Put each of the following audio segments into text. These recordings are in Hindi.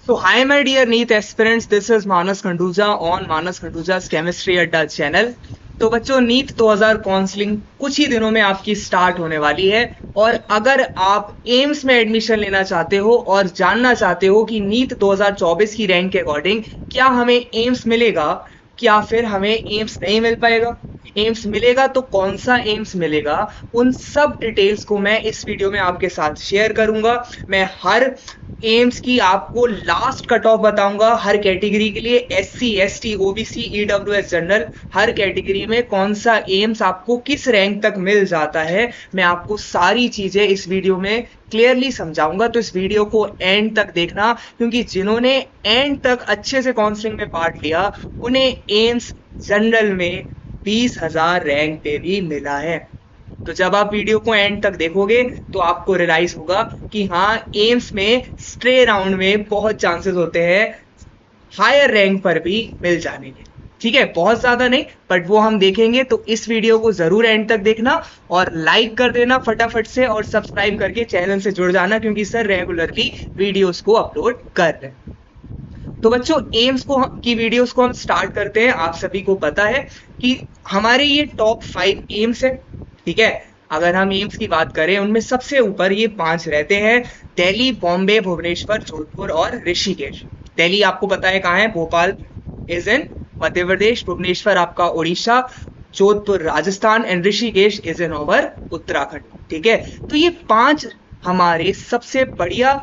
So hi my dear NEET aspirants, this is Manas Khanduja on Manas Khanduja's Chemistry Adda channel। तो बच्चों नीट 2000 काउंसलिंग कुछ ही दिनों में आपकी स्टार्ट होने वाली है और अगर आप एम्स में एडमिशन लेना चाहते हो और जानना चाहते हो कि नीट 2024 की रैंक के अकॉर्डिंग क्या हमें एम्स मिलेगा क्या फिर हमें एम्स नहीं मिल पाएगा, एम्स मिलेगा तो कौन सा एम्स मिलेगा, उन सब डिटेल्स को मैं इस वीडियो में आपके साथ शेयर करूंगा। मैं हर एम्स की आपको लास्ट कट ऑफ बताऊंगा, हर कैटेगरी के लिए SC ST OBC EWS general हर कैटेगरी में कौन सा एम्स आपको किस रैंक तक मिल जाता है, मैं आपको सारी चीजें इस वीडियो में क्लियरली समझाऊंगा। तो इस वीडियो को एंड तक देखना, क्योंकि जिन्होंने एंड तक अच्छे से काउंसलिंग में पार्ट लिया उन्हें एम्स जनरल में 20,000 रैंक पे भी मिला है। तो जब आप वीडियो को एंड तक देखोगे तो आपको रियलाइज होगा कि हाँ एम्स में स्ट्रे राउंड में बहुत चांसेस होते हैं हायर रैंक पर भी मिल जाने के। ठीक है, बहुत ज्यादा नहीं बट वो हम देखेंगे। तो इस वीडियो को जरूर एंड तक देखना और लाइक कर देना फटाफट से और सब्सक्राइब करके चैनल से जुड़ जाना, क्योंकि सर रेगुलरली वीडियोस को अपलोड कर रहे हैं। तो बच्चों एम्स की वीडियोस को हम स्टार्ट करते हैं। आप सभी को पता है कि हमारे ये टॉप 5 एम्स है। ठीक है, अगर हम एम्स की बात करें उनमें सबसे ऊपर ये 5 रहते हैं, दिल्ली, बॉम्बे, भुवनेश्वर, जोधपुर और ऋषिकेश। दिल्ली आपको पता है कहाँ है, भोपाल इज इन मध्य प्रदेश, भुवनेश्वर आपका Orissa, Jodhpur Rajasthan and Rishikesh is in over Uttarakhand. ठीक है, तो ये 5 हमारे सबसे बढ़िया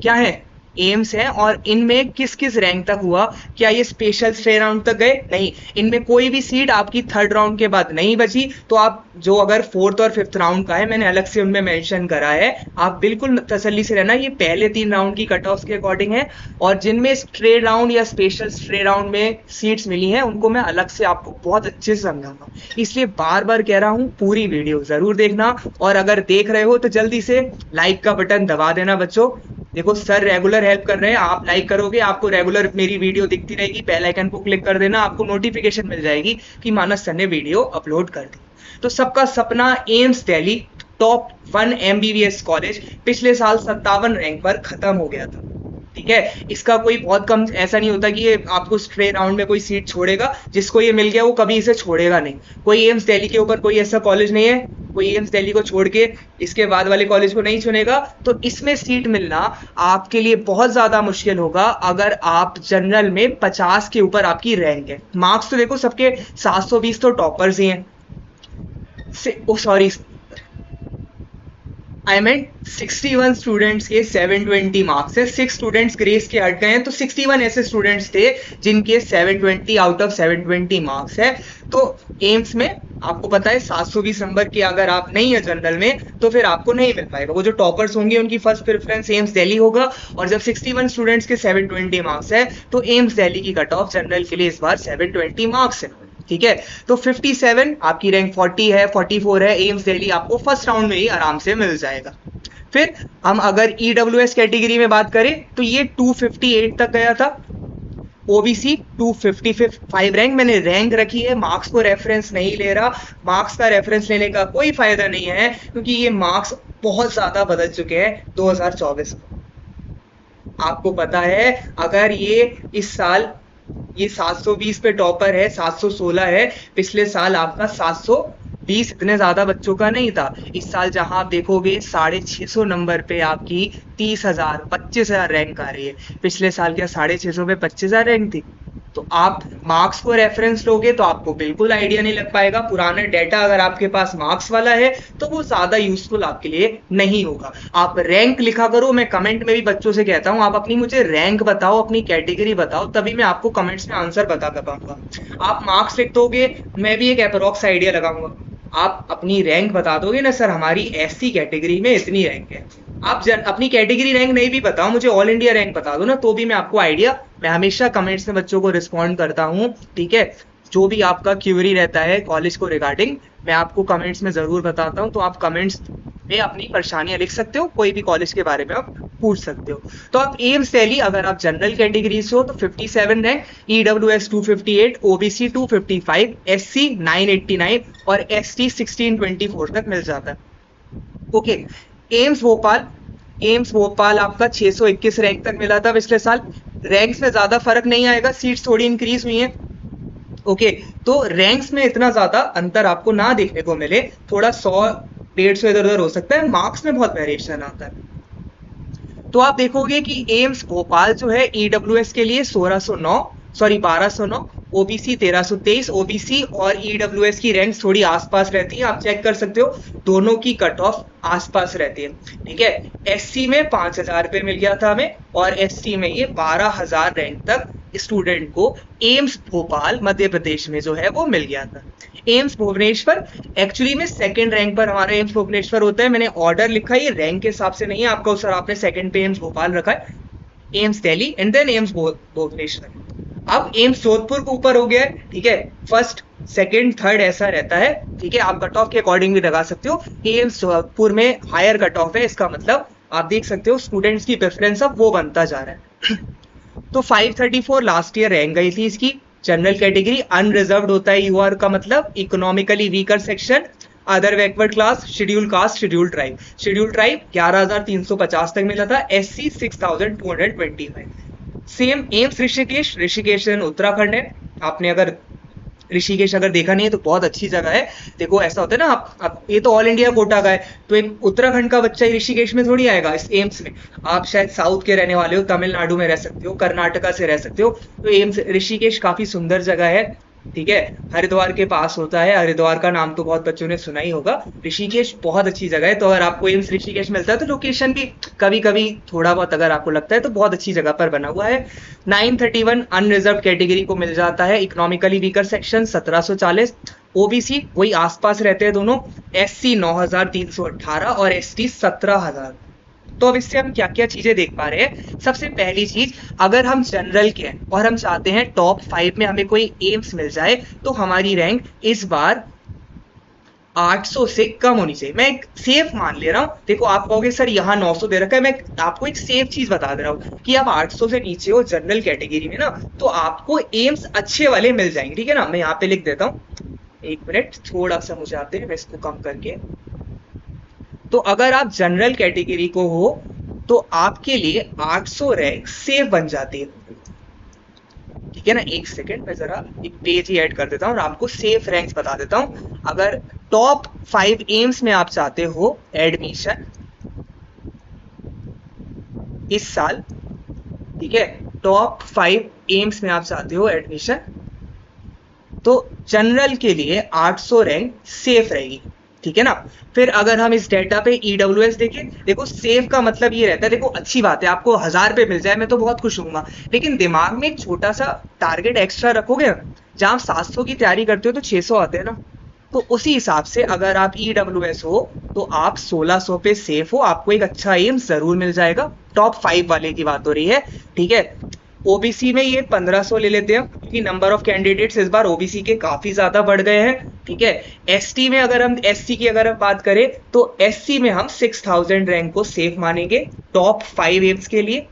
क्या है एम्स है। और इनमें किस किस रैंक तक हुआ, क्या ये स्पेशल स्टे राउंड तक गए? नहीं, इनमें कोई भी सीट आपकी 3rd राउंड के बाद नहीं बची। तो आप जो अगर 4th और 5th राउंड का है, मैंने अलग से उनमें मेंशन करा है, आप बिल्कुल तसल्ली से रहना, ये पहले 3 राउंड की कट ऑफ के अकॉर्डिंग है। और जिनमें स्ट्रे राउंड या स्पेशल स्ट्रे राउंड में सीट्स मिली हैं उनको मैं अलग से आपको बहुत अच्छे से समझाऊंगा, इसलिए बार बार कह रहा हूँ पूरी वीडियो जरूर देखना। और अगर देख रहे हो तो जल्दी से लाइक का बटन दबा देना। बच्चों देखो सर रेगुलर हेल्प कर रहे हैं, आप लाइक करोगे आपको रेगुलर मेरी वीडियो दिखती रहेगी, बेल आइकन को क्लिक कर देना, आपको नोटिफिकेशन मिल जाएगी कि मानस सर ने वीडियो अपलोड कर दी। तो सबका सपना AIIMS Delhi top 1 MBBS college पिछले साल 57 रैंक पर खत्म हो गया था। ठीक है, इसका कोई बहुत कम ऐसा नहीं होता कि ये आपको स्ट्रे राउंड में कोई सीट छोड़ेगा, जिसको ये मिल गया वो कभी इसे छोड़ेगा नहीं। कोई एम्स दिल्ली के ऊपर कोई ऐसा कॉलेज नहीं है, कोई एम्स दिल्ली को छोड़ के इसके बाद वाले कॉलेज को नहीं चुनेगा। तो इसमें सीट मिलना आपके लिए बहुत ज्यादा मुश्किल होगा अगर आप जनरल में 50 के ऊपर आपकी रैंक है। मार्क्स तो देखो सबके 720 तो टॉपर्स ही हैं। सॉरी आई मीन 61 स्टूडेंट्स के 720 मार्क्स है, 6 स्टूडेंट्स ग्रेस के हट गए हैं, तो 61 ऐसे स्टूडेंट्स थे जिनके 720 आउट ऑफ 720 मार्क्स है। तो एम्स में आपको पता है 720 नंबर की अगर आप नहीं है जनरल में तो फिर आपको नहीं मिल पाएगा। वो जो टॉपर्स होंगे उनकी फर्स्ट प्रेफरेंस एम्स दिल्ली होगा, और जब 61 स्टूडेंट्स के 720 मार्क्स है तो एम्स दिल्ली की कट ऑफ जनरल के लिए इस बार 720 मार्क्स है। ठीक है, तो 57 आपकी रैंक 40 है, 44 है, एम्स दिल्ली आपको फर्स्ट राउंड में ही आराम से मिल जाएगा। फिर हम अगर EWS कैटेगरी में बात करें तो ये 258 तक गया था, OBC 255 रैंक। मैंने रैंक रखी है, मार्क्स को रेफरेंस नहीं ले रहा, मार्क्स का रेफरेंस लेने का कोई फायदा नहीं है क्योंकि ये मार्क्स बहुत ज्यादा बदल चुके हैं 2024 में। आपको पता है अगर ये इस साल ये 720 पे टॉपर है, 716 है, पिछले साल आपका 720 इतने ज्यादा बच्चों का नहीं था। इस साल जहां आप देखोगे 650 नंबर पे आपकी 30,000 25,000 रैंक आ रही है। पिछले साल क्या 650 पे 25,000 रैंक थी? तो आप मार्क्स को रेफरेंस लोगे तो आपको बिल्कुल आइडिया नहीं लग पाएगा। पुराना डेटा अगर आपके पास मार्क्स वाला है तो वो ज्यादा यूजफुल आपके लिए नहीं होगा। आप रैंक लिखा करो, मैं कमेंट में भी बच्चों से कहता हूँ आप अपनी मुझे रैंक बताओ, अपनी कैटेगरी बताओ, तभी मैं आपको कमेंट्स में आंसर बता पाऊंगा। आप मार्क्स लिख दोगे, मैं भी एक अप्रोक्स आइडिया लगाऊंगा, आप अपनी रैंक बता दोगे ना सर हमारी SC कैटेगरी में इतनी रैंक है। आप अपनी कैटेगरी रैंक नहीं भी बताओ, मुझे ऑल इंडिया रैंक बता दो ना, तो भी मैं आपको आइडिया, मैं हमेशा कमेंट्स में बच्चों को रिस्पॉन्ड करता हूँ। ठीक है, जो भी आपका क्यूरी रहता है कॉलेज को रिगार्डिंग मैं आपको कमेंट्स में जरूर बताता हूँ, तो आप कमेंट्स में अपनी परेशानियां लिख सकते हो, कोई भी कॉलेज के बारे में आप पूछ सकते हो। तो आप एम्स दिल्ली अगर आप जनरल कैटेगरी से हो तो 57 रैंक, EWS 258, OBC 255, SC 989 और ST 1624 तक मिल जाता है। Okay, AIIMS Bhopal AIIMS Bhopal आपका 621 रैंक तक मिला था पिछले साल। रैंक्स में ज्यादा फर्क नहीं आएगा, सीट्स थोड़ी इंक्रीज हुई हैं। ओके, तो रैंक्स में इतना ज्यादा अंतर आपको ना देखने को मिले, थोड़ा 100-150 इधर उधर हो सकता है, मार्क्स में बहुत वेरिएशन आता है। तो आप देखोगे कि एम्स भोपाल जो है ईडब्ल्यूएस के लिए 1209, ओबीसी 1323, ओबीसी और ईडब्ल्यूएस की रैंक्स थोड़ी आसपास रहती है, आप चेक कर सकते हो, दोनों की कट ऑफ आसपास रहती है। ठीक है, एससी में 5000 रुपये मिल गया था हमें, और एसटी में ये 12000 रैंक तक स्टूडेंट को एम्स भोपाल मध्य प्रदेश में जो है वो मिल गया था। एम्स भुवनेश्वर एक्चुअली में सेकंड रैंक पर हमारा एम्स भुवनेश्वर होता है, मैंने ऑर्डर लिखा है, ये रैंक के हिसाब से नहीं है आपका, सर आपने सेकंड पे एम्स भोपाल रखा है, AIIMS Delhi and then AIIMS Bhubaneswar. अब एम्स जोधपुर को ऊपर हो गया है। ठीक है, फर्स्ट सेकंड थर्ड ऐसा रहता है। ठीक है, आप कट ऑफ के अकॉर्डिंग भी लगा सकते हो। एम्स जोधपुर में हायर कट ऑफ है, इसका मतलब आप देख सकते हो स्टूडेंट्स की प्रेफरेंस अब वो बनता जा रहा है। तो 534 लास्ट ईयर रैंक गई थी इसकी। जनरल कैटेगरी अनरिजर्व्ड होता है यूआर का मतलब economically weaker section, other backward class, schedule caste, schedule tribe. Schedule tribe 11350 तक मिला था, SC 6225। Same AIIMS Rishikesh, Rishikesh Uttarakhand है। आपने अगर ऋषिकेश अगर देखा नहीं है तो बहुत अच्छी जगह है। देखो ऐसा होता है ना, आप ये तो ऑल इंडिया कोटा का है, तो एक उत्तराखंड का बच्चा ही ऋषिकेश में थोड़ी आएगा इस एम्स में। आप शायद साउथ के रहने वाले हो, तमिलनाडु में रह सकते हो, कर्नाटका से रह सकते हो, तो एम्स ऋषिकेश काफी सुंदर जगह है। ठीक है, हरिद्वार के पास होता है, हरिद्वार का नाम तो बहुत बच्चों ने सुना ही होगा। ऋषिकेश बहुत अच्छी जगह है, तो अगर आपको एम्स ऋषिकेश मिलता है तो लोकेशन भी कभी कभी थोड़ा बहुत अगर आपको लगता है तो बहुत अच्छी जगह पर बना हुआ है। 931 अनरिजर्व कैटेगरी को मिल जाता है, इकोनॉमिकली वीकर सेक्शन 1740, ओबीसी वही आसपास रहते हैं दोनों, एससी 9318 और एसटी 17000। तो अब इससे हम क्या क्या चीजें देख पा रहे हैं। सबसे पहली चीज, अगर हम जनरल के हैं और हम चाहते हैं टॉप 5 में हमें कोई एम्स मिल जाए, तो हमारी रैंक इस बार 800 से कम होनी चाहिए। मैं एक सेफ मान ले रहा हूं। देखो आप कहोगे सर यहाँ 900 दे रखा है, मैं आपको एक सेफ चीज बता दे रहा हूँ कि आप 800 से नीचे हो जनरल कैटेगरी में ना, तो आपको एम्स अच्छे वाले मिल जाएंगे। ठीक है ना, मैं यहाँ पे लिख देता हूँ, एक मिनट थोड़ा सा मुझे आते हैं, मैं इसको कम करके। तो अगर आप जनरल कैटेगरी को हो तो आपके लिए 800 रैंक सेफ बन जाती है। ठीक है ना, एक सेकंड मैं जरा एक पेज ही ऐड कर देता हूँ और आपको सेफ रैंक्स बता देता हूँ। अगर टॉप 5 एम्स में आप चाहते हो एडमिशन इस साल, ठीक है, टॉप 5 एम्स में आप चाहते हो एडमिशन, तो जनरल के लिए 800 रैंक सेफ रहेगी। ठीक है ना। फिर अगर हम इस डेटा पे ईडब्ल्यूएस देखें, देखो सेफ का मतलब ये रहता है, देखो अच्छी बात है आपको 1000 पे मिल जाए मैं तो बहुत खुश हूंगा, लेकिन दिमाग में एक छोटा सा टारगेट एक्स्ट्रा रखोगे, जहां आप 700 की तैयारी करते हो तो 600 आते हैं ना, तो उसी हिसाब से अगर आप ईडब्ल्यूएस हो तो आप 1600 पे सेफ हो, आपको एक अच्छा एम जरूर मिल जाएगा। टॉप 5 वाले की बात हो रही है। ठीक है, ओबीसी में ये 1500 ले लेते हैं क्योंकि नंबर ऑफ कैंडिडेट्स इस बार ओबीसी के काफी ज्यादा बढ़ गए हैं। ठीक है, एसटी में अगर हम एससी की अगर हम बात करें तो एससी में हम 6000 रैंक को सेफ मानेंगे टॉप 5 एम्स के लिए।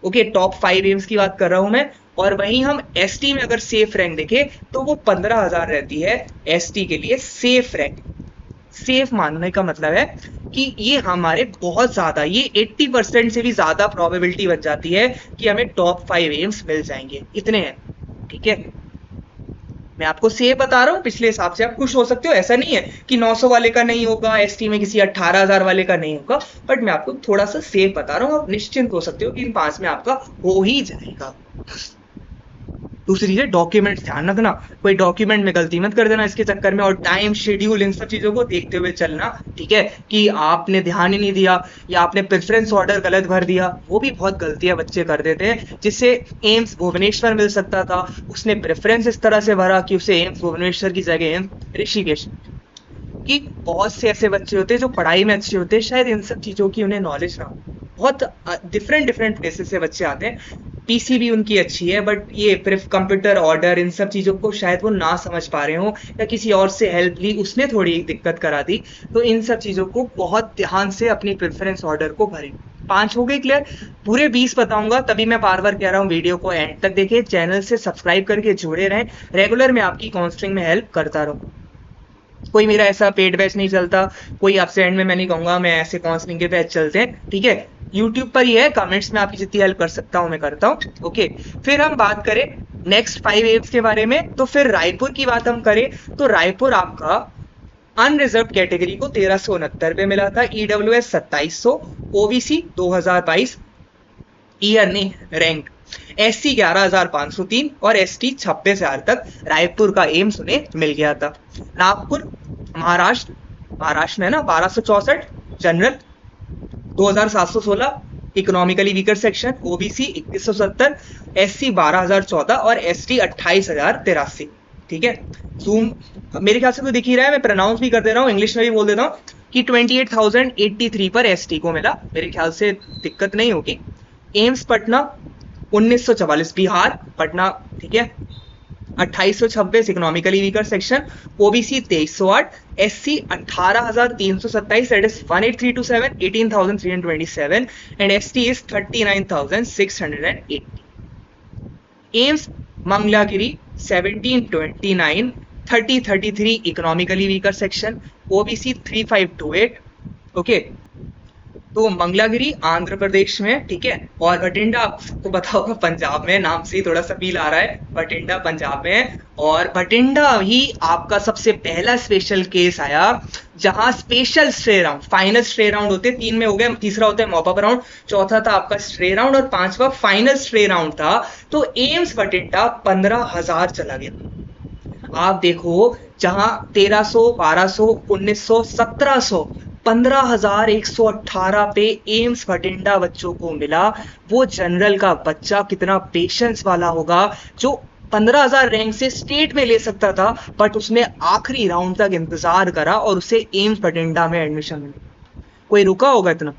ओके, टॉप 5 एम्स की बात कर रहा हूं मैं। और वहीं हम एसटी में अगर सेफ रैंक देखें तो वो 15000 रहती है एसटी के लिए सेफ रैंक। सेफ मानने का मतलब है कि ये हमारे बहुत ज्यादा, ये 80% से भी ज्यादा प्रोबेबिलिटी बन जाती है कि हमें टॉप 5 एम्स मिल जाएंगे, इतने हैं। ठीक है, मैं आपको सेफ बता रहा हूँ, पिछले हिसाब से आप खुश हो सकते हो, ऐसा नहीं है कि 900 वाले का नहीं होगा, एसटी में किसी 18000 वाले का नहीं होगा, बट मैं आपको थोड़ा सा सेफ बता रहा हूँ, आप निश्चिंत हो सकते हो कि इन 5 में आपका हो ही जाएगा। दूसरी चीज, डॉक्यूमेंट ध्यान रखना, कोई डॉक्यूमेंट में गलती मत कर देना इसके चक्कर में, और टाइम शेड्यूल इन सब चीजों को देखते हुए चलना। ठीक है, कि आपने ध्यान ही नहीं दिया या आपने प्रेफरेंस ऑर्डर गलत भर दिया, वो भी बहुत गलतियां बच्चे कर देते हैं, जिससे एम्स भुवनेश्वर मिल सकता था, उसने प्रेफरेंस इस तरह से भरा कि उसे एम्स भुवनेश्वर की जगह एम्स ऋषिकेश। कि बहुत से ऐसे बच्चे होते हैं जो पढ़ाई में अच्छे होते हैं, शायद इन सब चीजों की उन्हें नॉलेज ना हो, बहुत डिफरेंट प्लेसेस से बच्चे आते हैं, पीसी भी उनकी अच्छी है, बट ये कंप्यूटर ऑर्डर इन सब चीजों को शायद वो ना समझ पा रहे हो, या किसी और से हेल्प ली उसने थोड़ी दिक्कत करा दी। तो इन सब चीजों को बहुत ध्यान से अपनी प्रेफरेंस ऑर्डर को भरें। 5 हो गए क्लियर, पूरे 20 बताऊंगा, तभी मैं बार बार कह रहा हूँ वीडियो को एंड तक देखिए, चैनल से सब्सक्राइब करके जुड़े रहें, रेगुलर मैं आपकी काउंसलिंग में हेल्प करता रहूँ। कोई मेरा ऐसा पेड बैच नहीं चलता, कोई एब्सेंट में मैं नहीं कहूंगा, मैं ऐसे काउंसलिंग के बैच चलते हैं, ठीक है। यूट्यूब पर ही है, कमेंट्स में आपकी जितनी हेल्प कर सकता हूँ मैं करता हूँ, ओके। फिर हम बात करें नेक्स्ट 5 एम्स के बारे में, तो फिर रायपुर की बात हम करें तो रायपुर आपका अनरिजर्व कैटेगरी को 1369 पे मिला था, ईडब्ल्यूएस 2700, ओबीसी 2022 ईयर नहीं रैंक, एससी 11,503 और एसटी 26,000 तक रायपुर का एम्स उन्हें मिल गया था। नागपुर महाराष्ट्र, महाराष्ट्र में है ना, 1264 general, 2,716 economically weaker section, OBC 2170, SC 12,014 और एसटी 28,083, ठीक है। जूम मेरे ख्याल से तो दिख ही रहा है, मैं प्रोनाउंस भी कर दे रहा हूँ, इंग्लिश में भी बोल देता हूँ कि 28,083 पर एसटी को मिला, मेरे ख्याल से दिक्कत नहीं होगी। एम्स पटना 1944 बिहार पटना, ठीक है, 2826 economically weaker section, OBC 2308, SC 18,327 that is 18327, 18,327 and ST is 39,680। AIIMS Mangalagiri 1729 3033 economically weaker section, OBC 3528, okay. तो मंगलागिरी आंध्र प्रदेश में, ठीक है, और भटिंडा आपको पता होगा पंजाब में, नाम से ही थोड़ा सा फील आ रहा है, भटिंडा पंजाब में है। और भटिंडा ही आपका सबसे पहला स्पेशल केस आया जहां special stay round, final stay round होते 3 में हो गए, तीसरा होता है मॉपअप राउंड, चौथा था आपका स्टे राउंड और 5वां फाइनल स्टे राउंड था। तो एम्स भटिंडा 15,000 चला गया। आप देखो जहां 1300, 1200, 1900, 1700, 15,118 पे एम्स भटिंडा बच्चों को मिला। वो जनरल का बच्चा कितना पेशेंस वाला होगा जो 15,000 रैंक से स्टेट में ले सकता था, बट उसने आखिरी राउंड तक इंतजार करा और उसे एम्स भटिंडा में एडमिशन मिली। कोई रुका होगा इतना?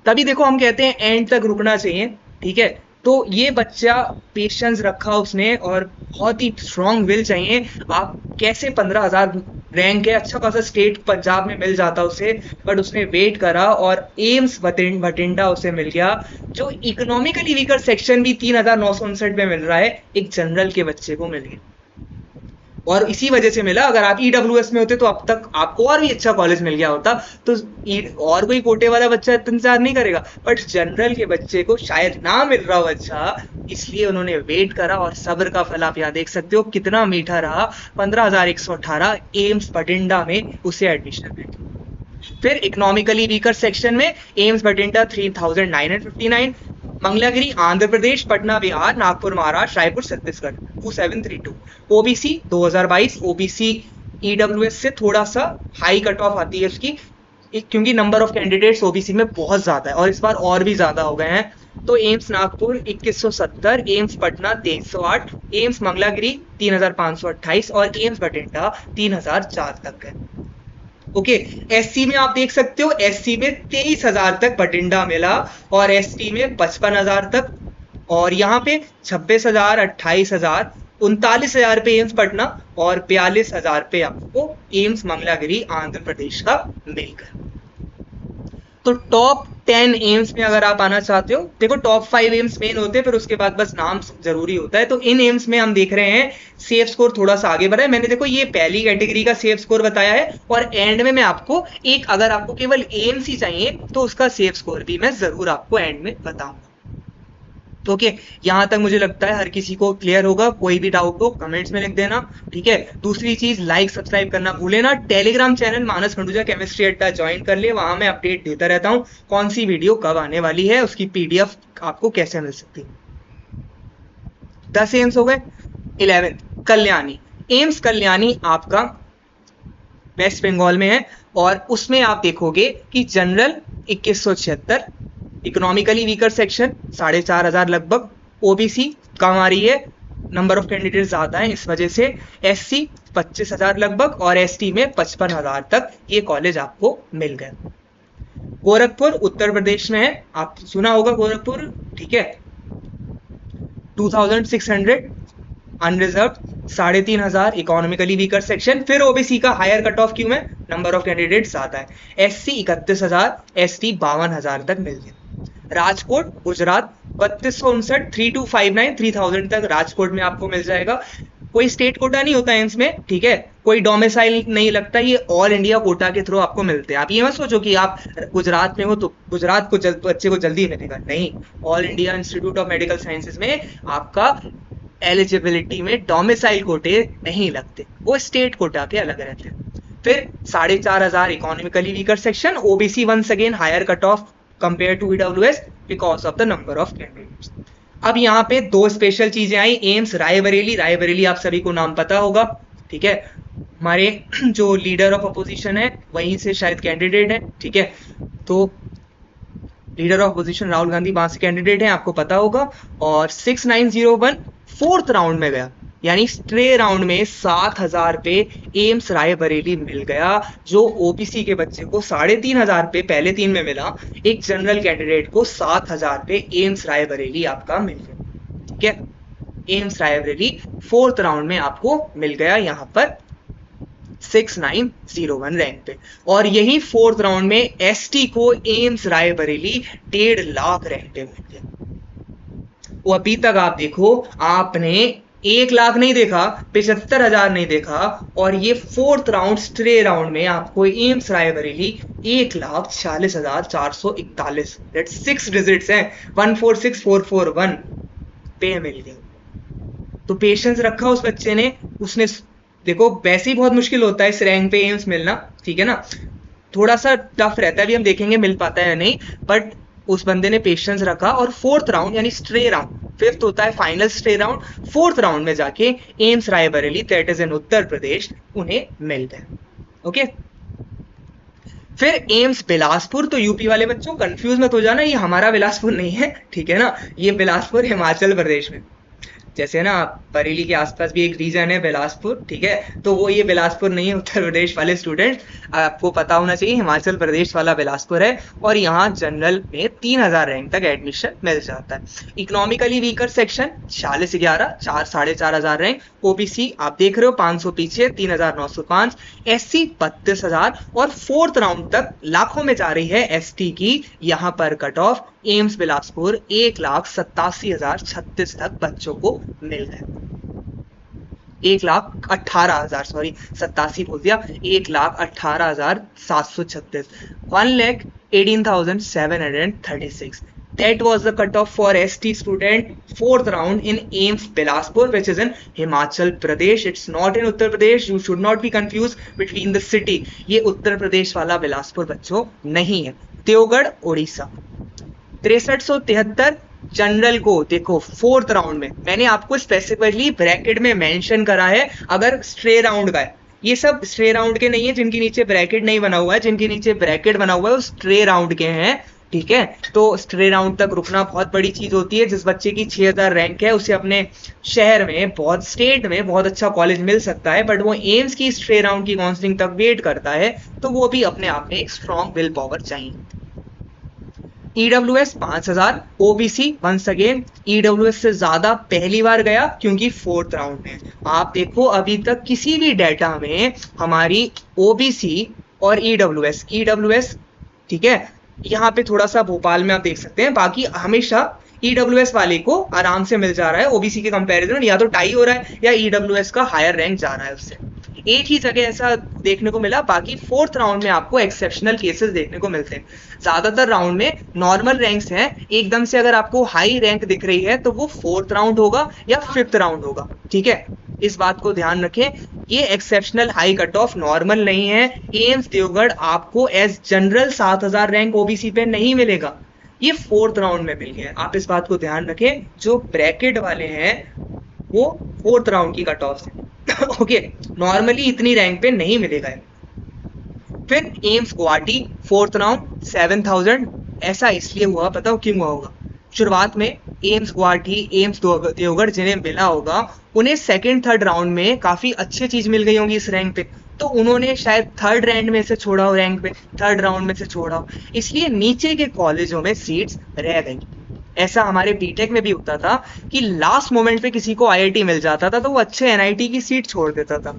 तभी देखो हम कहते हैं एंड तक रुकना चाहिए, ठीक है। तो ये बच्चा पेशेंस रखा उसने और बहुत ही स्ट्रॉन्ग विल चाहिए। आप कैसे 15,000 रैंक है, अच्छा खासा स्टेट पंजाब में मिल जाता उसे, बट उसने वेट करा और एम्स भटिंडा उसे मिल गया, जो इकोनॉमिकली वीकर सेक्शन भी 3,959 में मिल रहा है, एक जनरल के बच्चे को मिल गया। और इसी वजह से मिला, अगर आप ईडब्ल्यूएस में होते तो अब तक आपको और भी अच्छा कॉलेज मिल गया होता, तो और कोई कोटे वाला बच्चा इंतजार नहीं करेगा, बट जनरल के बच्चे को शायद ना मिल रहा हो अच्छा, इसलिए उन्होंने वेट करा और सब्र का फल आप यहाँ देख सकते हो कितना मीठा रहा। 15,118 एम्स भटिंडा में उसे एडमिशन मिली। फिर इकोनॉमिकली वीकर सेक्शन में AIIMS Bathinda 3,959, Mangalagiri Andhra Pradesh, Patna Bihar, Nagpur Maharashtra, Raipur Chhattisgarh 2732, OBC 2022, OBC EWS से थोड़ा सा हाई कट ऑफ आती है उसकी, क्योंकि नंबर ऑफ कैंडिडेट्स ओबीसी में बहुत ज्यादा है और इस बार और भी ज्यादा हो गए हैं। तो AIIMS Nagpur 2170, AIIMS Patna 2308, AIIMS Mangalagiri 3,528 और एम्स भटिंडा 3,004 तक है, ओके। एससी में आप देख सकते हो, एससी में 23,000 तक भटिंडा मिला और एसटी में 55,000 तक, और यहाँ पे 26,000, 28,000, 39,000 पे एम्स पटना और 42,000 पे आपको एम्स मंगलागिरी आंध्र प्रदेश का मिल गया। तो टॉप 10 एम्स में अगर आप आना चाहते हो, देखो टॉप 5 एम्स मेन होते हैं, फिर उसके बाद बस नाम जरूरी होता है। तो इन एम्स में हम देख रहे हैं सेफ स्कोर थोड़ा सा आगे बढ़ा है। मैंने देखो ये पहली कैटेगरी का सेफ स्कोर बताया है, और एंड में मैं आपको एक, अगर आपको केवल एम्स ही चाहिए तो उसका सेफ स्कोर भी मैं जरूर आपको एंड में बताऊंगा। तो ओके, यहां तक मुझे लगता है हर किसी को क्लियर होगा। कोई भी डाउट हो कमेंट्स में लिख देना, ठीक है। दूसरी चीज, लाइक सब्सक्राइब करना भूले ना। टेलीग्राम चैनल मानस खंडूजा केमिस्ट्री अड्डा ज्वाइन कर ले, वहां मैं अपडेट देता रहता हूँ कौन सी वीडियो कब आने वाली है, उसकी पीडीएफ आपको कैसे मिल सकती है। 10 एम्स हो गए। 11 कल्याणी, एम्स कल्याणी आपका वेस्ट बंगाल में है, और उसमें आप देखोगे कि जनरल 2176, इकोनॉमिकली वीकर सेक्शन 4,500 लगभग, ओबीसी कम आ रही है, नंबर ऑफ कैंडिडेट ज्यादा है इस वजह से, एससी 25,000 लगभग और एसटी में 55,000 तक ये कॉलेज आपको मिल गए। गोरखपुर उत्तर प्रदेश में है, आप सुना होगा गोरखपुर, ठीक है, 2,600 अनरिजर्व, 3,500 इकोनॉमिकली वीकर सेक्शन। फिर ओबीसी का हायर कट ऑफ क्यों है, नंबर ऑफ कैंडिडेट ज्यादा है, एससी 31,000, एसटी 52,000 तक मिल गए। राजकोट गुजरात 3259, 3259, 3,000 तक राजकोट में आपको मिल जाएगा। कोई स्टेट कोटा नहीं होता एम्स में, ठीक है, कोई डोमिसाइल नहीं लगता, ये ऑल इंडिया कोटा के थ्रू आपको मिलते हैं। आप ये मत सोचो कि आप गुजरात में हो तो गुजरात को बच्चे को जल्दी मिलेगा, नहीं, all India institute of medical sciences में आपका एलिजिबिलिटी में डोमिसाइल कोटे नहीं लगते, वो स्टेट कोटा के अलग रहते हैं। फिर 4,500 economically weaker section, OBC once again higher cut off compare to EWS because of the number of candidates. अब यहाँ पे दो स्पेशल चीजें आई, एम्स रायबरेली, रायबरेली आप सभी को नाम पता होगा, ठीक है, हमारे जो लीडर ऑफ अपोजिशन है वहीं से शायद कैंडिडेट है, ठीक है, तो leader of opposition Rahul Gandhi वहां से कैंडिडेट है, आपको पता होगा। और 6901 फोर्थ राउंड में गया, यानी स्ट्रे राउंड में 7,000 पे एम्स रायबरेली मिल गया, जो ओबीसी के बच्चे को 3,500 पे पहले 3 में मिला, एक जनरल कैंडिडेट को 7,000 पे एम्स रायबरेली आपका मिल गया, ठीक है, एम्स रायबरेली फोर्थ राउंड में आपको मिल गया यहाँ पर 6901 रैंक पे। और यही फोर्थ राउंड में एसटी को एम्स रायबरेली 1.5 लाख रैंक पे मिल गया। वो अभी तक आप देखो, आपने 1 लाख नहीं देखा, 75,000 नहीं देखा, और ये फोर्थ राउंड स्ट्रे राउंड में आपको एम्स रायबरेली 1,40,441, दैट 6 डिजिट्स हैं, 146441 पे मिल गया। तो पेशेंस रखा उस बच्चे ने, उसने देखो वैसे ही बहुत मुश्किल होता है इस रैंक पे एम्स मिलना, ठीक है ना, थोड़ा सा टफ रहता है, अभी हम देखेंगे मिल पाता है या नहीं, बट उस बंदे ने पेशेंस रखा और फोर्थ राउंड यानी स्ट्रे राउंड, फिफ्थ होता है final stray round, fourth round में जाके AIIMS Raebareli that is in Uttar Pradesh उन्हें मिल गए। ओके, फिर एम्स बिलासपुर, तो यूपी वाले बच्चों कंफ्यूज मत हो जाना, ये हमारा बिलासपुर नहीं है, ठीक है ना, ये बिलासपुर हिमाचल प्रदेश में, जैसे ना बरेली के आसपास भी एक रीजन है बिलासपुर, ठीक है, तो वो ये बिलासपुर नहीं है, उत्तर प्रदेश वाले स्टूडेंट आपको पता होना चाहिए, हिमाचल प्रदेश वाला बिलासपुर है, और यहाँ जनरल में 3,000 रैंक तक एडमिशन मिल जाता है। Economically weaker section 4611, 4,500 rank, OBC आप देख रहे हो 500 पीछे 3,905, एससी 32,000, और फोर्थ राउंड तक लाखों में जा रही है एसटी की यहाँ पर कट ऑफ, एम्स बिलासपुर 1,87,036 तक बच्चों को मिल गए, 1,18,000, सॉरी 87 बोल दिया, 1,18,736, 1,18,736, that was the cutoff for ST student fourth round in AIIMS Bilaspur, which is in Himachal Pradesh. It's not in Uttar Pradesh. You should not be confused between the city. ये उत्तर प्रदेश वाला बिलासपुर बच्चों नहीं है, देवगढ़ उड़ीसा। 6373 जनरल को देखो फोर्थ राउंड में, मैंने आपको स्पेसिफिकली ब्रैकेट में मेंशन करा है, अगर स्ट्रे राउंड का है, ये सब स्ट्रे राउंड के नहीं है, जिनके नीचे ब्रैकेट नहीं बना हुआ है, जिनके नीचे ब्रैकेट बना हुआ है वो स्ट्रे राउंड के हैं, ठीक है, तो स्ट्रे राउंड तक रुकना बहुत बड़ी चीज होती है। जिस बच्चे की 6,000 रैंक है उसे अपने शहर में बहुत स्टेट में बहुत अच्छा कॉलेज मिल सकता है, बट वो एम्स की स्ट्रे राउंड की काउंसलिंग तक वेट करता है, तो वो भी अपने आप में एक स्ट्रॉन्ग विल पावर चाहिए। EWS 5,000, OBC once again EWS से ज्यादा पहली बार गया क्योंकि फोर्थ राउंड में। आप देखो अभी तक किसी भी डेटा में हमारी ओबीसी और ईडब्ल्यूएस, ठीक है, यहाँ पे थोड़ा सा भोपाल में आप देख सकते हैं, बाकी हमेशा ईडब्ल्यूएस वाले को आराम से मिल जा रहा है, ओबीसी के कंपैरिजन या तो टाई हो रहा है या ईडब्ल्यूएस का हायर रैंक जा रहा है उससे, एक ही जगह ऐसा देखने को मिला, बाकी फोर्थ राउंड में आपको एक्सेप्शनल केसेस देखने को मिलते हैं। ज्यादातर राउंड में नॉर्मल रैंक्स हैं, एकदम से अगर आपको हाई रैंक दिख रही है तो वो फोर्थ राउंड होगा या फिफ्थ राउंड होगा, ठीक है, इस बात को ध्यान रखें, ये exceptional high cut of normal नहीं है। एम्स देवगढ़ आपको एज जनरल 7,000 रैंक ओबीसी पे नहीं मिलेगा, ये फोर्थ राउंड में मिल गया, आप इस बात को ध्यान रखें, जो ब्रैकेट वाले हैं वो फोर्थ राउंड की कट ऑफ है, ओके, नॉर्मली इतनी रैंक पे नहीं मिलेगा। फिर एम्स गुवाहाटी फोर्थ राउंड 7,000, ऐसा इसलिए हुआ, पता हो क्यों हुआ होगा, शुरुआत में एम्स गुवाहाटी एम्स देवगढ़ जिन्हें मिला होगा उन्हें सेकंड थर्ड राउंड में काफी अच्छी चीज मिल गई होगी इस रैंक पे, तो उन्होंने शायद थर्ड रैंक में से छोड़ा हो, रैंक पे थर्ड राउंड में से छोड़ा हो, इसलिए नीचे के कॉलेजों में सीट्स रह गई। ऐसा हमारे बीटेक में भी होता था कि लास्ट मोमेंट पे किसी को आईआईटी मिल जाता था तो वो अच्छे एनआईटी की सीट छोड़ देता था,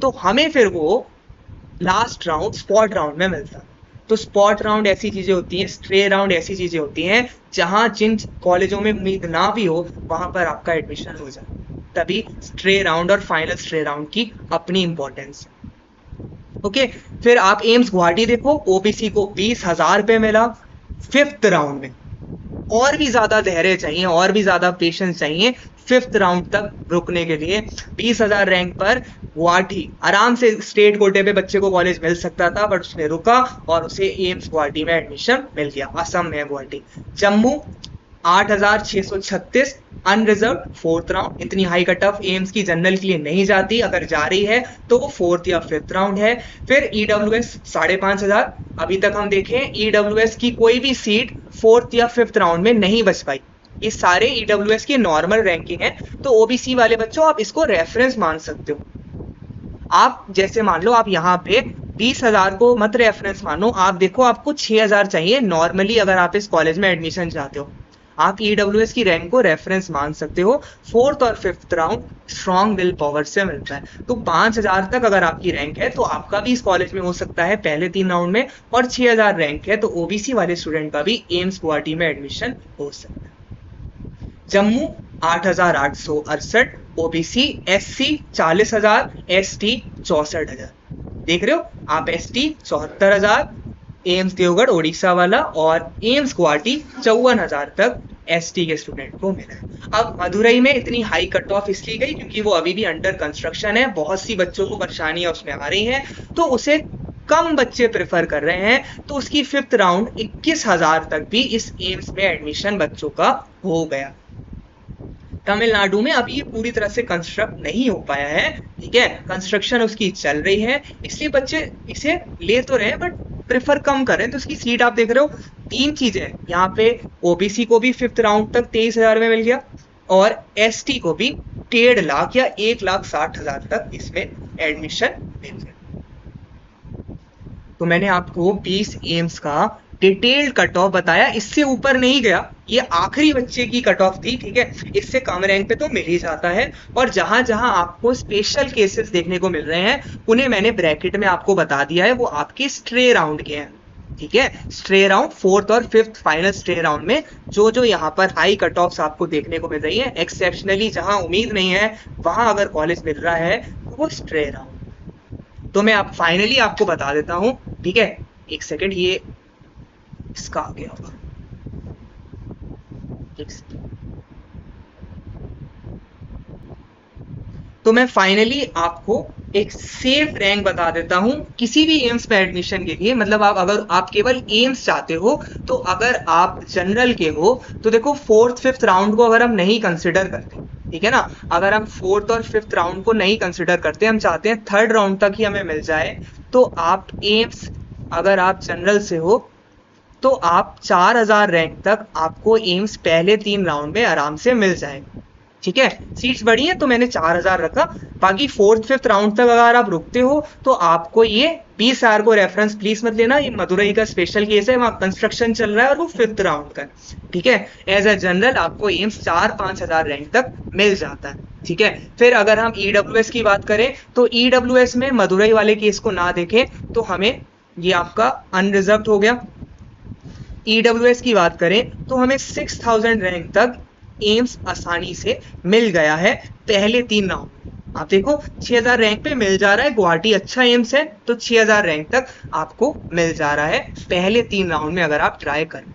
तो हमें फिर वो लास्ट राउंड स्पॉट राउंड में मिलता। तो स्पॉट राउंड ऐसी चीजें होती हैं, स्ट्रे राउंड ऐसी चीजें होती हैं जहां जिन कॉलेजों में उम्मीद ना भी हो वहां पर आपका एडमिशन हो जाए। तभी स्ट्रे राउंड और फाइनल स्ट्रे राउंड की अपनी इंपॉर्टेंस है। ओके, फिर आप एम्स गुवाहाटी देखो, ओबीसी को 20,000 रुपये मिला 5th राउंड में। और भी ज्यादा धैर्य चाहिए, और भी ज्यादा पेशेंस चाहिए 5th राउंड तक रुकने के लिए। 20,000 रैंक पर गुवाहाटी आराम से स्टेट कोटे पे बच्चे को कॉलेज मिल सकता था, बट उसने रुका और उसे एम्स गुवाहाटी में एडमिशन मिल गया। असम में है गुवाहाटी। जम्मू 8,636 अनरिजर्व 4th राउंड। इतनी हाई कट ऑफ एम्स की जनरल के लिए नहीं जाती, अगर जा रही है तो वो 4th या 5th राउंड है। फिर ईडब्ल्यूएस 5,500। अभी तक हम देखें ईडब्ल्यूएस की कोई भी सीट 4th या 5th राउंड में नहीं बच पाई। ये सारे ईडब्ल्यूएस की नॉर्मल रैंकिंग है, तो ओबीसी वाले बच्चों आप इसको रेफरेंस मान सकते हो। आप जैसे मान लो आप यहाँ पे 20,000 को मत रेफरेंस मानो, आप देखो आपको 6,000 चाहिए नॉर्मली अगर आप इस कॉलेज में एडमिशन चाहते हो। आप ईडब्ल्यूएस की रैंक को रेफरेंस मान सकते हो। 4th और 5th round strong will power से मिलता है। तो 5,000 तक अगर आपकी रैंक है तो आपका भी इस कॉलेज में हो सकता है पहले 3 राउंड में, और 6,000 रैंक है तो ओबीसी वाले स्टूडेंट का भी एम्स गुवाहाटी में एडमिशन हो सकता है। Jammu 8,868, OBC SC 40,000, ST 64,000। देख रहे हो आप, एसटी 74,000 एम्स देवगढ़ ओडिशा वाला, और एम्स गुवाहाटी 54,000 तक एसटी के स्टूडेंट को मिला है। अब मदुरई में इतनी हाई कट ऑफ इसलिए गई क्योंकि वो अभी भी अंडर कंस्ट्रक्शन है, बहुत सी बच्चों को परेशानियां उसमें आ रही हैं, तो उसे कम बच्चे प्रेफर कर रहे हैं, तो उसकी 5th राउंड 21,000 तक भी इस एम्स में एडमिशन बच्चों का हो गया। तमिलनाडु में अभी ये पूरी तरह से कंस्ट्रक्ट नहीं हो पाया है, ठीक है, कंस्ट्रक्शन उसकी चल रही है, इसलिए बच्चे इसे ले तो रहे हैं बट प्रेफर कम कर रहे हैं। तो उसकी सीट आप देख रहे हो, 3 चीजें यहाँ पे, ओबीसी को भी 5th राउंड तक 23,000 में मिल गया, और एसटी को भी 1.5 लाख या 1,60,000 तक इसमें एडमिशन मिल गया। तो मैंने आपको 20 एम्स का डिटेल्ड कट ऑफ बताया, इससे ऊपर नहीं गया, ये आखिरी बच्चे की कट ऑफ थी, ठीक है, इससे कम रैंक पे तो मिल ही जाता है। और जहां जहां आपको स्पेशल केसेस देखने को मिल रहे हैं उन्हें मैंने ब्रैकेट में आपको बता दिया है, वो आपके स्ट्रे राउंड के हैं, ठीक है। स्ट्रे राउंड 4th और 5th फाइनल स्ट्रे राउंड में जो जो यहाँ पर हाई कट ऑफ्स आपको देखने को मिल रही है, एक्सेप्शनली जहां उम्मीद नहीं है वहां अगर कॉलेज मिल रहा है तो वो स्ट्रे राउंड। तो मैं फाइनली आपको बता देता हूं, ठीक है, एक सेकेंड, ये इसका आ गया होगा, तो मैं फाइनली आपको एक सेफ रैंक बता देता हूं किसी भी एम्स में एडमिशन के लिए। मतलब आप अगर आप केवल एम्स चाहते हो, तो अगर आप जनरल के हो तो देखो 4th 5th राउंड को अगर हम नहीं कंसिडर करते, ठीक है ना, अगर हम 4th और 5th राउंड को नहीं कंसिडर करते, हम चाहते हैं 3rd राउंड तक ही हमें मिल जाए, तो आप एम्स अगर आप जनरल से हो तो आप 4,000 रैंक तक आपको एम्स पहले 3 राउंड में आराम से मिल जाएगा, ठीक है। सीट्स बढ़ी है तो मैंने 4,000 रखा, बाकी 4th 5th राउंड तक अगर आप रुकते हो तो आपको ये 20,000 को रेफरेंस प्लीज मत लेना, ये मदुरई का स्पेशल केस है, वहां कंस्ट्रक्शन चल रहा है और वो 5th राउंड का, ठीक है। एज अ जनरल आपको एम्स 4-5,000 रैंक तक मिल जाता है, ठीक है। फिर अगर हम ईडब्ल्यूएस की बात करें तो ईडब्ल्यूएस में मदुरई वाले केस को ना देखें तो हमें ये आपका अनरिजर्व हो गया। ईडब्ल्यूएस की बात करें तो हमें 6,000 रैंक तक एम्स आसानी से मिल गया है पहले 3 राउंड। आप देखो 6,000 रैंक पे मिल जा रहा है, गुवाहाटी अच्छा एम्स है तो 6,000 रैंक तक आपको मिल जा रहा है पहले 3 राउंड में अगर आप ट्राई करें,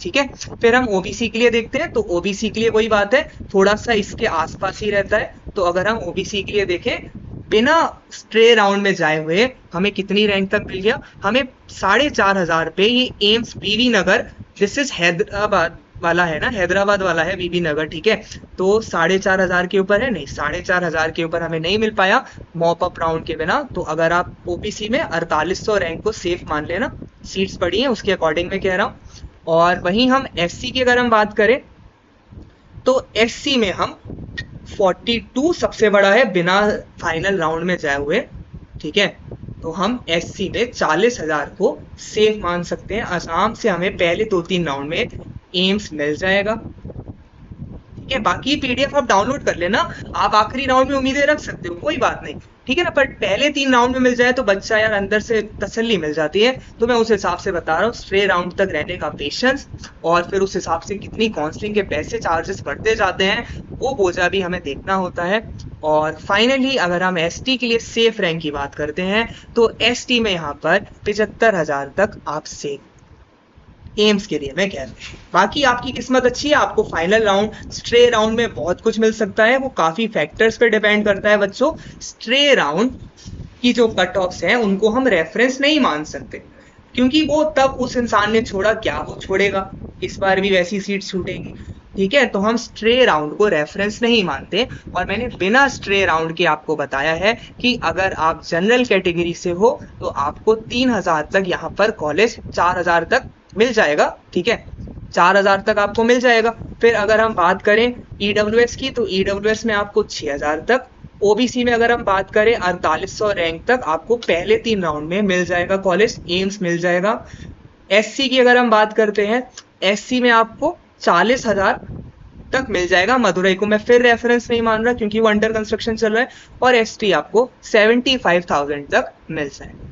ठीक है। फिर हम ओबीसी के लिए देखते हैं, तो ओबीसी के लिए कोई बात है, थोड़ा सा इसके आसपास ही रहता है। तो अगर हम ओबीसी के लिए देखें, बिना स्ट्रे राउंड में जाए हुए हमें कितनी रैंक तक मिल गया, हमें 4,500 पे ये AIIMS Bibinagar, this is Hyderabad वाला है ना, हैदराबाद वाला है बीबी नगर, ठीक है। तो 4,500 के ऊपर है, नहीं 4,500 के ऊपर हमें नहीं मिल पाया मॉप अप राउंड के बिना। तो अगर आप ओबीसी में 4800 रैंक को सेफ मान लेना, सीट्स पड़ी हैं उसके अकॉर्डिंग में कह रहा हूँ। और वहीं हम एससी की अगर हम बात करें तो एससी में हम 42 सबसे बड़ा है बिना फाइनल राउंड में जाए हुए, ठीक है। तो हम एससी में 40,000 को सेफ मान सकते हैं, आराम से हमें पहले 2-3 राउंड में एम्स मिल जाएगा, ठीक है, बाकी पीडीएफ आप डाउनलोड कर लेना, आप आखिरी राउंड में उम्मीदें रख सकते हो, कोई बात नहीं, ठीक है ना, पर पहले 3 राउंड में मिल जाए तो बच्चा यार अंदर से तसल्ली मिल जाती है। तो मैं उस हिसाब से बता रहा हूँ, 6 राउंड तक रहने का पेशेंस, और फिर उस हिसाब से कितनी काउंसलिंग के पैसे चार्जेस बढ़ते जाते हैं, वो बोझा भी हमें देखना होता है। और फाइनली अगर हम एसटी के लिए सेफ रैंक की बात करते हैं तो एसटी में यहाँ पर 75,000 तक आप सेफ, एम्स के लिए मैं कह रहा हूँ। बाकी आपकी किस्मत अच्छी है, आपको फाइनल राउंड स्ट्रे राउंड में बहुत कुछ मिल सकता है, वो काफी फैक्टर्स पे डिपेंड करता है बच्चों। स्ट्रे राउंड की जो कट ऑफ्स हैं उनको हम रेफरेंस नहीं मान सकते, क्योंकि वो तब उस इंसान ने छोड़ा क्या वो छोड़ेगा, इस बार भी वैसी सीट छूटेगी, ठीक है, तो हम स्ट्रे राउंड को रेफरेंस नहीं मानते। और मैंने बिना स्ट्रे राउंड के आपको बताया है कि अगर आप जनरल कैटेगरी से हो तो आपको 3,000 तक यहाँ पर कॉलेज 4,000 तक मिल जाएगा, ठीक है, 4,000 तक आपको मिल जाएगा। फिर अगर हम बात करें ईडब्ल्यूएस की तो ईडब्ल्यूएस में आपको 6,000 तक, ओबीसी में अगर हम बात करें 4800 रैंक तक आपको पहले 3 राउंड में मिल जाएगा कॉलेज, एम्स मिल जाएगा। एससी की अगर हम बात करते हैं, एससी में आपको 40,000 तक मिल जाएगा, मदुरई को मैं फिर रेफरेंस नहीं मान रहा क्योंकि वो अंडर कंस्ट्रक्शन चल रहा है। और एसटी आपको 75,000 तक मिल जाएगा।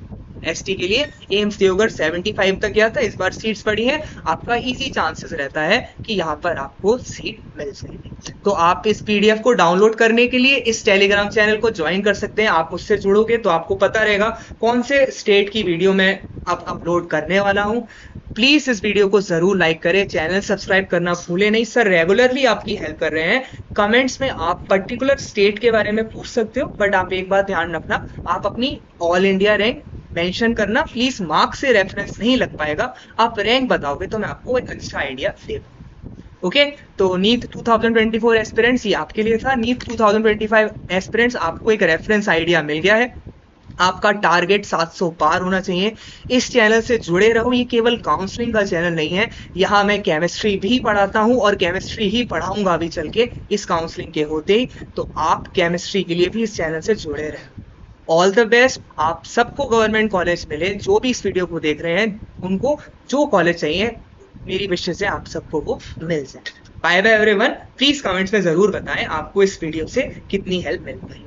एसटी के लिए एम्स देवगढ़ 75 तक गया था, इस बार सीट्स बढ़ी है, आपका इजी चांसेस रहता है कि यहाँ पर आपको सीट मिल जाएगी। तो आप इस पीडीएफ को डाउनलोड करने के लिए इस टेलीग्राम चैनल को ज्वाइन कर सकते हैं। आप उससे जुड़ोगे तो आपको पता रहेगा कौन से स्टेट की वीडियो मैं अब अपलोड करने वाला हूँ। प्लीज इस वीडियो को जरूर लाइक करें, चैनल सब्सक्राइब करना भूले नहीं। सर रेगुलरली आपकी हेल्प कर रहे हैं, कमेंट्स में आप पर्टिकुलर स्टेट के बारे में पूछ सकते हो, बट आप एक बात ध्यान रखना, आप अपनी ऑल इंडिया रैंक मेंशन करना प्लीज, मार्क्स से रेफरेंस नहीं लग पाएगा, आप रैंक बताओगे तो मैं आपको एक अच्छा आइडिया दे दूँ। ओके, तो नीट 2024 एस्पिरेंट्स ये आपके लिए था। नीट 2025 एस्पिरेंट्स आपको एक रेफरेंस आइडिया मिल गया है, आपका टारगेट 700 पार होना चाहिए। इस चैनल से जुड़े रहो, ये केवल काउंसलिंग का चैनल नहीं है, यहाँ मैं केमिस्ट्री भी पढ़ाता हूँ और केमिस्ट्री ही पढ़ाऊंगा अभी चल के इस काउंसलिंग के होते ही, तो आप केमिस्ट्री के लिए भी इस चैनल से जुड़े रहे। ऑल द बेस्ट, आप सबको गवर्नमेंट कॉलेज मिले, जो भी इस वीडियो को देख रहे हैं उनको जो कॉलेज चाहिए, मेरी विशेष है आप सबको वो मिल जाए। Bye bye everyone, please comments में जरूर बताएं आपको इस वीडियो से कितनी हेल्प मिल पाई।